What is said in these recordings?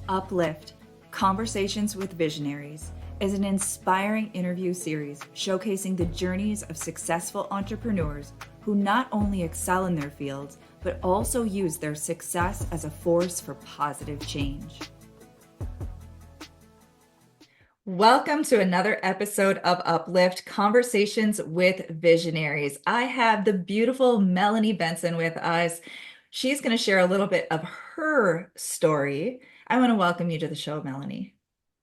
Uplift, Conversations with Visionaries, is an inspiring interview series showcasing the journeys of successful entrepreneurs who not only excel in their fields, but also use their success as a force for positive change. Welcome to another episode of Uplift, Conversations with Visionaries. I have the beautiful Melanie Benson with us. She's going to share a little bit of her story. I want to welcome you to the show, Melanie.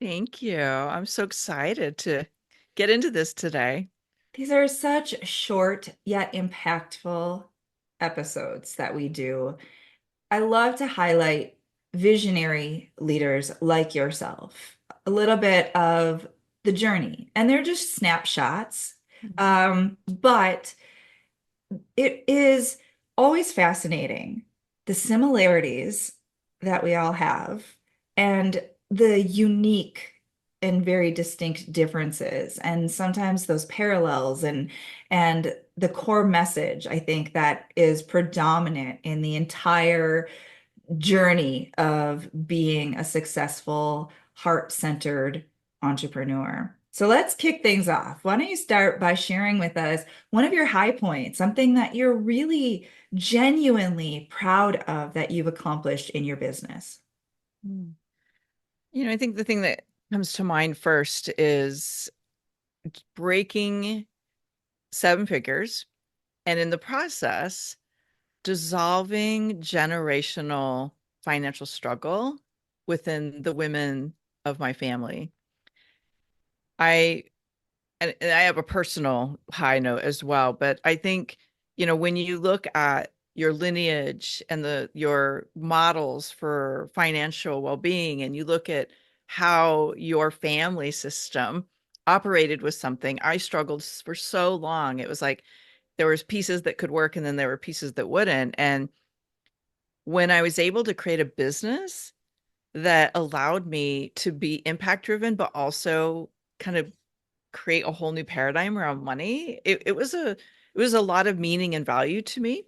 Thank you. I'm so excited to get into this today. These are such short yet impactful episodes that we do. I love to highlight visionary leaders like yourself, a little bit of the journey, and they're just snapshots. But it is always fascinating the similarities that we all have and the unique and very distinct differences, and sometimes those parallels and the core message I think that is predominant in the entire journey of being a successful, heart-centered entrepreneur. So let's kick things off. Why don't you start by sharing with us one of your high points, something that you're really genuinely proud of that you've accomplished in your business? Mm. I think the thing that comes to mind first is breaking seven figures, and in the process, dissolving generational financial struggle within the women of my family. I and I have a personal high note as well, but I think, when you look at your lineage and your models for financial well-being, and you look at how your family system operated with something, I struggled for so long. It was like there was pieces that could work and then there were pieces that wouldn't. And when I was able to create a business that allowed me to be impact driven, but also kind of create a whole new paradigm around money, it was a lot of meaning and value to me.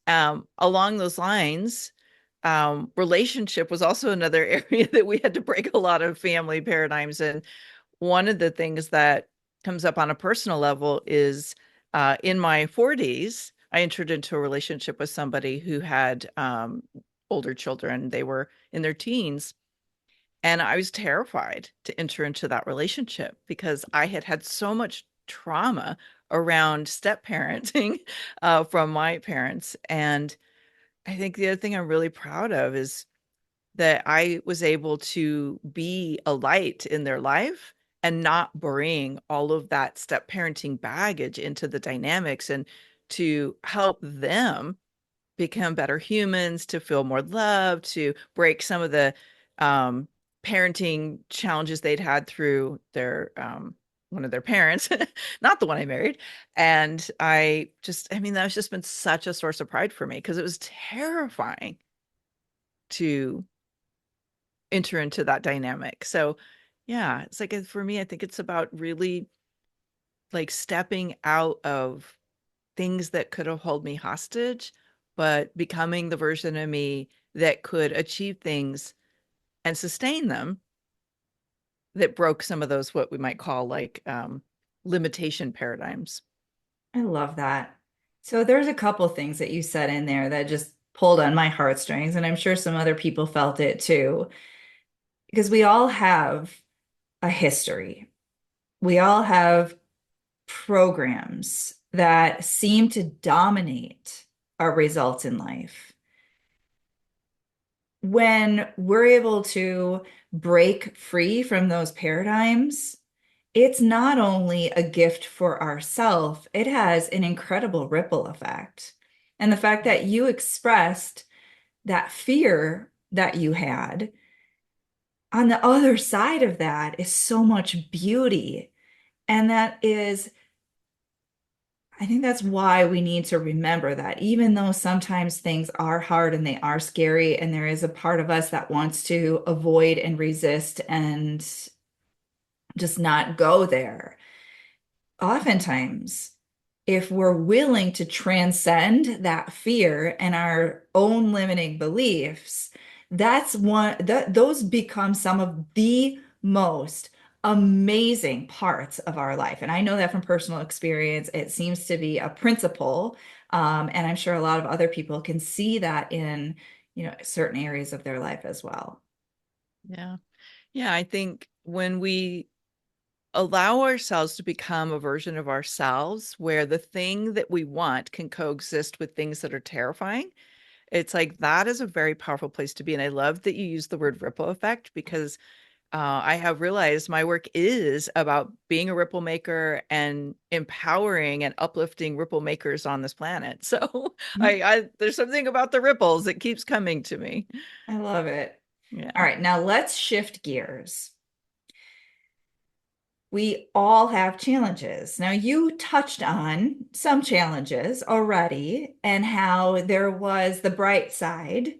Along those lines, relationship was also another area that we had to break a lot of family paradigms. And one of the things that comes up on a personal level is in my 40s, I entered into a relationship with somebody who had older children. They were in their teens. And I was terrified to enter into that relationship because I had had so much trauma around step parenting from my parents. And I think the other thing I'm really proud of is that I was able to be a light in their life and not bring all of that step parenting baggage into the dynamics, and to help them become better humans, to feel more loved, to break some of the um, parenting challenges they'd had through their one of their parents, not the one I married. And that's just been such a source of pride for me because it was terrifying to enter into that dynamic. So yeah, it's like for me, I think it's about really like stepping out of things that could have held me hostage, but becoming the version of me that could achieve things and sustain them, that broke some of those, what we might call like limitation paradigms. I love that. So there's a couple things that you said in there that just pulled on my heartstrings, and I'm sure some other people felt it too, because we all have a history. We all have programs that seem to dominate our results in life. When we're able to break free from those paradigms, it's not only a gift for ourselves, it has an incredible ripple effect. And the fact that you expressed that fear that you had, on the other side of that is so much beauty. And I think that's why we need to remember that even though sometimes things are hard and they are scary, and there is a part of us that wants to avoid and resist and just not go there, oftentimes, if we're willing to transcend that fear and our own limiting beliefs, That's one that those become some of the most amazing parts of our life. And I know that from personal experience. It seems to be a principle. And I'm sure a lot of other people can see that in, certain areas of their life as well. Yeah. Yeah. I think when we allow ourselves to become a version of ourselves where the thing that we want can coexist with things that are terrifying, it's like that is a very powerful place to be. And I love that you use the word ripple effect because I have realized my work is about being a ripple maker and empowering and uplifting ripple makers on this planet. So there's something about the ripples that keeps coming to me. I love it. All Yeah. right, now let's shift gears. We all have challenges. Now, you touched on some challenges already and how there was the bright side.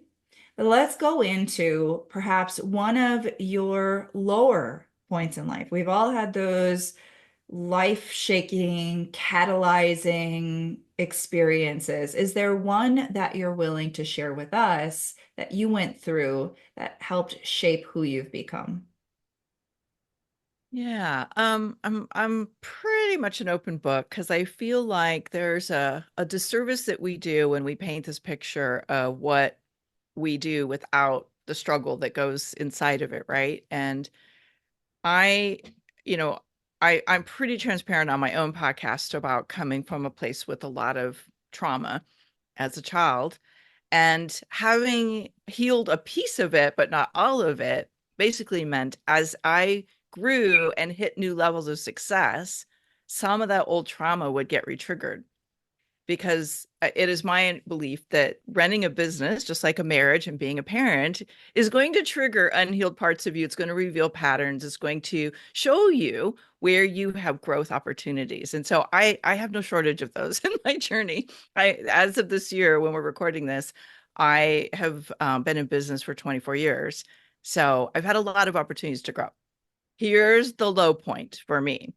But let's go into perhaps one of your lower points in life. We've all had those life-shaking, catalyzing experiences. Is there one that you're willing to share with us that you went through that helped shape who you've become? Yeah. I'm pretty much an open book because I feel like there's a disservice that we do when we paint this picture of what we do without the struggle that goes inside of it, right? And I, you know, I'm pretty transparent on my own podcast about coming from a place with a lot of trauma as a child and having healed a piece of it, but not all of it, basically meant as I grew and hit new levels of success, some of that old trauma would get retriggered because it is my belief that running a business, just like a marriage and being a parent, is going to trigger unhealed parts of you. It's going to reveal patterns. It's going to show you where you have growth opportunities. And so I have no shortage of those in my journey. As of this year, when we're recording this, I have been in business for 24 years. So I've had a lot of opportunities to grow. Here's the low point for me.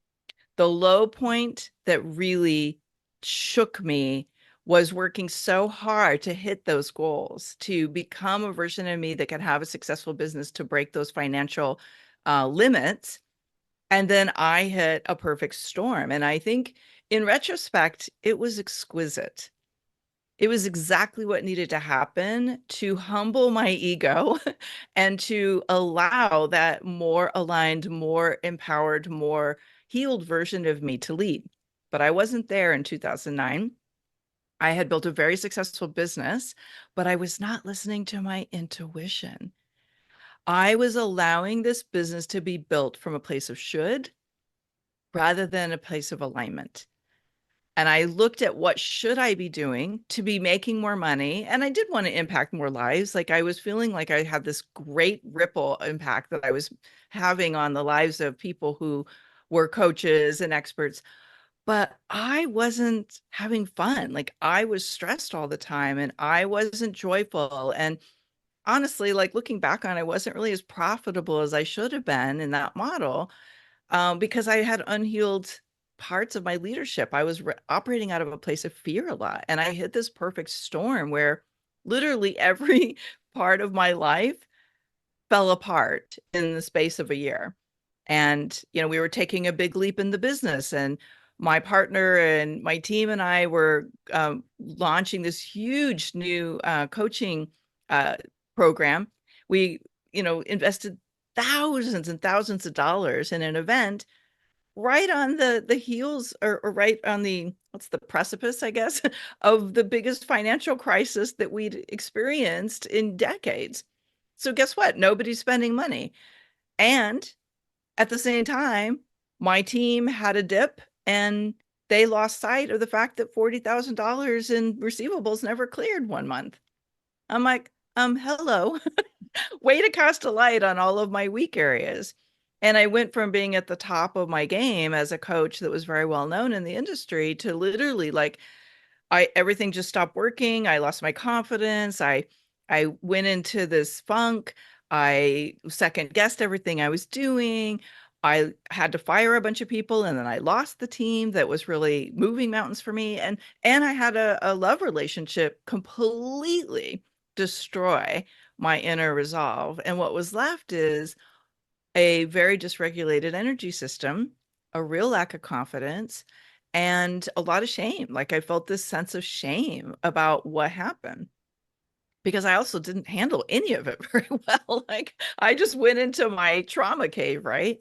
The low point that really shook me was working so hard to hit those goals, to become a version of me that could have a successful business, to break those financial limits. And then I hit a perfect storm. And I think in retrospect, it was exquisite. It was exactly what needed to happen to humble my ego and to allow that more aligned, more empowered, more healed version of me to lead. But I wasn't there in 2009. I had built a very successful business, but I was not listening to my intuition. I was allowing this business to be built from a place of should rather than a place of alignment. And I looked at what should I be doing to be making more money. And I did want to impact more lives. Like I was feeling like I had this great ripple impact that I was having on the lives of people who were coaches and experts. But I wasn't having fun. Like I was stressed all the time and I wasn't joyful. And honestly, like looking back on it, I wasn't really as profitable as I should have been in that model because I had unhealed parts of my leadership. I was operating out of a place of fear a lot. And I hit this perfect storm where literally every part of my life fell apart in the space of a year. And, we were taking a big leap in the business. And my partner and my team and I were launching this huge new coaching uh, program. We, invested thousands and thousands of dollars in an event right on the heels or right on the what's the precipice, I guess, of the biggest financial crisis that we'd experienced in decades. So guess what? Nobody's spending money. And at the same time, my team had a dip and they lost sight of the fact that $40,000 in receivables never cleared one month. I'm like, hello. Way to cast a light on all of my weak areas. And I went from being at the top of my game as a coach that was very well known in the industry to literally like I everything just stopped working. I lost my confidence. I went into this funk. I second guessed everything I was doing. I had to fire a bunch of people and then I lost the team that was really moving mountains for me. And I had a love relationship completely destroy my inner resolve. And what was left is a very dysregulated energy system, a real lack of confidence, and a lot of shame. Like I felt this sense of shame about what happened because I also didn't handle any of it very well. Like I just went into my trauma cave, right?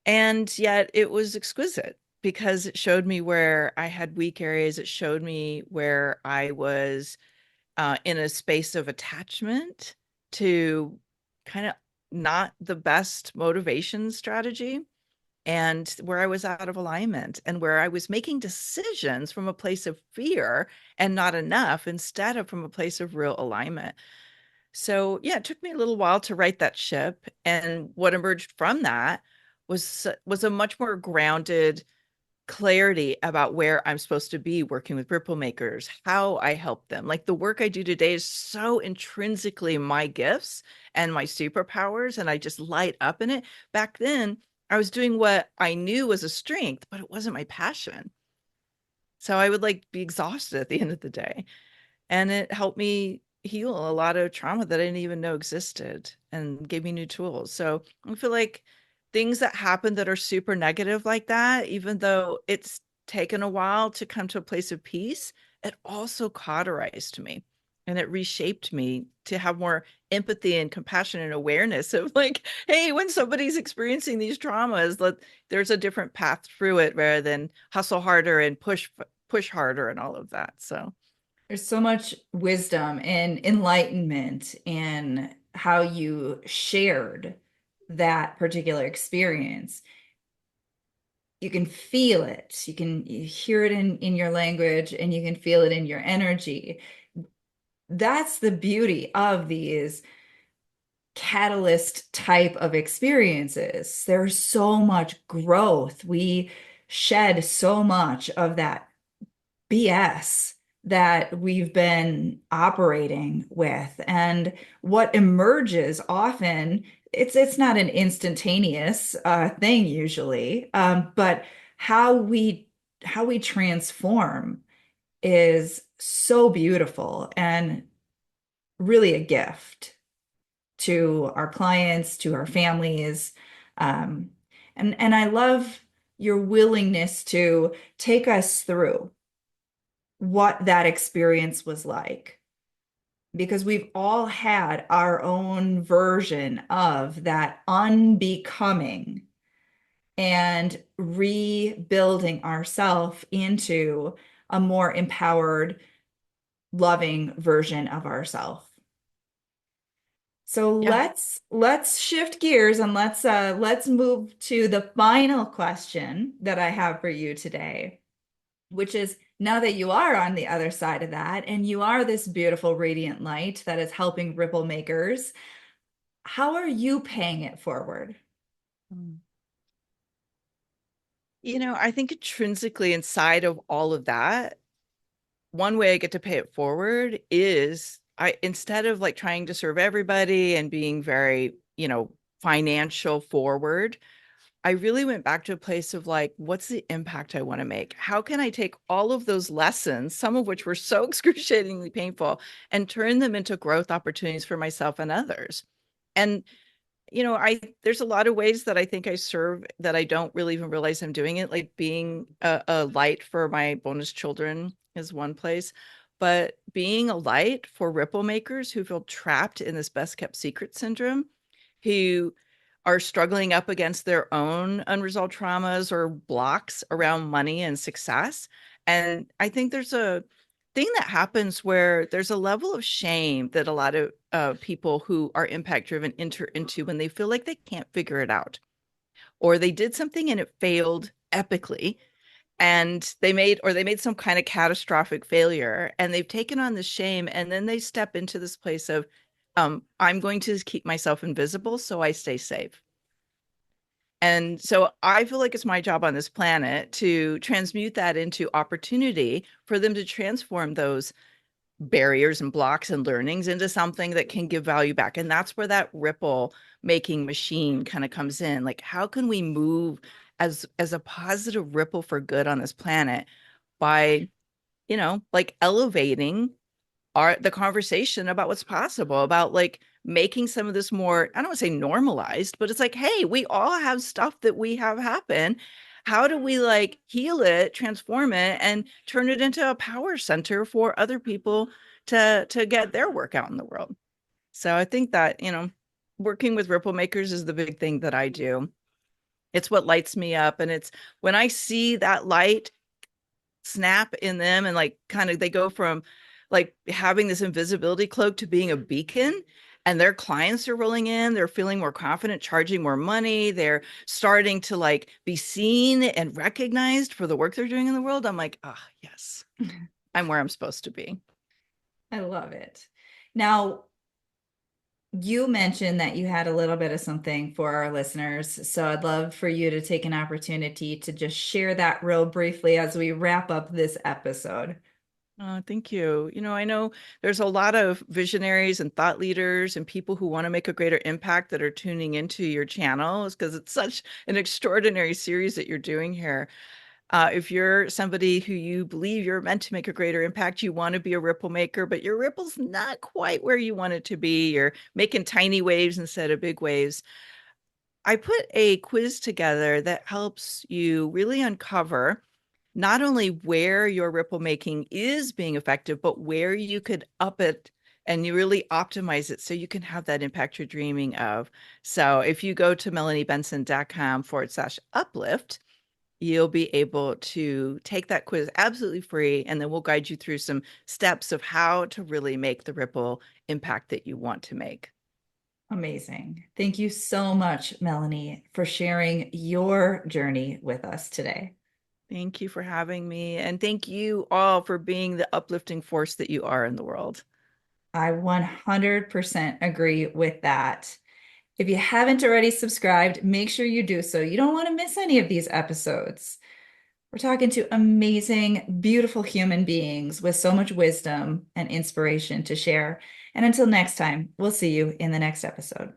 And yet it was exquisite because it showed me where I had weak areas. It showed me where I was in a space of attachment to kind of not the best motivation strategy, and where I was out of alignment and where I was making decisions from a place of fear and not enough instead of from a place of real alignment. So, yeah, it took me a little while to right that ship, and what emerged from that was a much more grounded clarity about where I'm supposed to be working with ripple makers, how I help them. Like the work I do today is so intrinsically my gifts and my superpowers, and I just light up in it. Back then, I was doing what I knew was a strength, but it wasn't my passion. So I would like be exhausted at the end of the day. And it helped me heal a lot of trauma that I didn't even know existed and gave me new tools. So I feel like things that happen that are super negative like that, even though it's taken a while to come to a place of peace, it also cauterized me and it reshaped me to have more empathy and compassion and awareness of like, hey, when somebody's experiencing these traumas, there's a different path through it rather than hustle harder and push harder and all of that. So There's so much wisdom and enlightenment in how you shared that particular experience. You can feel it. You hear it in your language and you can feel it in your energy. That's the beauty of these catalyst type of experiences. There's so much growth. We shed so much of that BS that we've been operating with. And what emerges often, it's not an instantaneous thing usually, but how we transform is so beautiful and really a gift to our clients, to our families. Um, and I love your willingness to take us through what that experience was like, because we've all had our own version of that unbecoming and rebuilding ourselves into a more empowered, loving version of ourselves. So yeah. let's shift gears and let's move to the final question that I have for you today, which is now that you are on the other side of that and you are this beautiful radiant light that is helping ripple makers, how are you paying it forward? Mm. I think intrinsically inside of all of that, one way I get to pay it forward is instead of like trying to serve everybody and being very, financial forward, I really went back to a place of like, what's the impact I want to make? How can I take all of those lessons, some of which were so excruciatingly painful, and turn them into growth opportunities for myself and others? And I there's a lot of ways that I think I serve that I don't really even realize I'm doing it, like being a light for my bonus children is one place, but being a light for ripple makers who feel trapped in this best kept secret syndrome, who are struggling up against their own unresolved traumas or blocks around money and success. And I think there's a thing that happens where there's a level of shame that a lot of people who are impact driven enter into when they feel like they can't figure it out, or they did something and it failed epically, and they made some kind of catastrophic failure, and they've taken on the shame, and then they step into this place of I'm going to keep myself invisible so I stay safe. And so I feel like it's my job on this planet to transmute that into opportunity for them to transform those barriers and blocks and learnings into something that can give value back. And that's where that ripple making machine kind of comes in. Like, how can we move as a positive ripple for good on this planet by, like elevating the conversation about what's possible, about like making some of this more, I don't want to say normalized, but it's like, hey, we all have stuff that we have happen. How do we like heal it, transform it, and turn it into a power center for other people to get their work out in the world? So I think that, working with ripple makers is the big thing that I do. It's what lights me up. And it's when I see that light snap in them and like kind of they go from like having this invisibility cloak to being a beacon, and their clients are rolling in, they're feeling more confident, charging more money, they're starting to like be seen and recognized for the work they're doing in the world. I'm like, ah, oh, yes, I'm where I'm supposed to be. I love it. Now, you mentioned that you had a little bit of something for our listeners. So I'd love for you to take an opportunity to just share that real briefly as we wrap up this episode. Thank you. I know there's a lot of visionaries and thought leaders and people who want to make a greater impact that are tuning into your channels because it's such an extraordinary series that you're doing here. If you're somebody who you believe you're meant to make a greater impact, you want to be a ripple maker, but your ripple's not quite where you want it to be. You're making tiny waves instead of big waves. I put a quiz together that helps you really uncover not only where your ripple making is being effective, but where you could up it and you really optimize it so you can have that impact you're dreaming of. So if you go to melaniebenson.com/uplift, you'll be able to take that quiz absolutely free, and then we'll guide you through some steps of how to really make the ripple impact that you want to make. Amazing. Thank you so much, Melanie, for sharing your journey with us today. Thank you for having me. And thank you all for being the uplifting force that you are in the world. I 100% agree with that. If you haven't already subscribed, make sure you do so. You don't want to miss any of these episodes. We're talking to amazing, beautiful human beings with so much wisdom and inspiration to share. And until next time, we'll see you in the next episode.